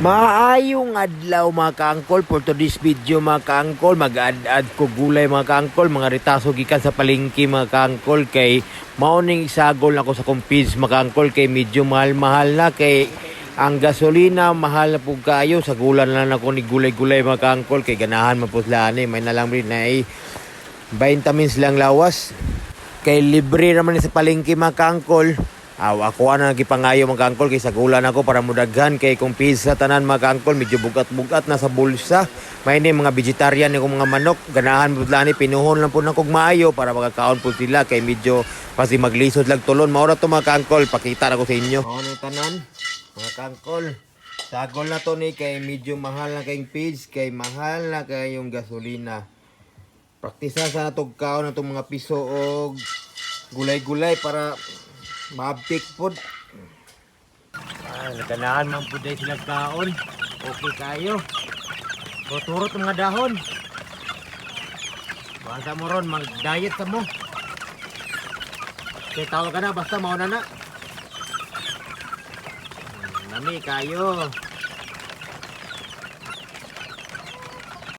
Maayong adlaw mga kaangkol. For today's video mga kaangkol, mag-add ko gulay mga kaangkol, mga ritaso gikan sa palengke mga kaangkol, kay mauning isagol ako sa kumpis mga kaangkol, kay medyo mahal-mahal na, kay ang gasolina mahal na po kayo. Sa gulan lang ako ni gulay-gulay mga kaangkol, kay ganahan mapuslaan may nalang rin na 20 mins lang lawas, kay libre naman sa palengke mga kaangkol. Ako na nagipangayo mga kaangkol, kay sa gulan ako para mudaghan, kay kung pisa tanan mga kaangkol medyo bugat-bugat na sa bulsa. May ni mga vegetarian ni kong mga manok, ganahan po ni pinuhon lang po na kog maayo para makakaon po sila, kay medyo pasi maglisod lang tulon. Maura to mga kaangkol, pakita na ko sa inyo. Ano tanan mga kaangkol, sagol na to ni, kay medyo mahal na kayong page, kay mahal na kayong gasolina. Praktisa sa natog kaon na itong mga piso o gulay-gulay para mabtik po. Naganahan man po dahil sila kaon. Okay kayo. Turot mga dahon. Basta mo ron, mag-diet sa mo. Kaya tawag ka na, basta mauna na. Nami kayo.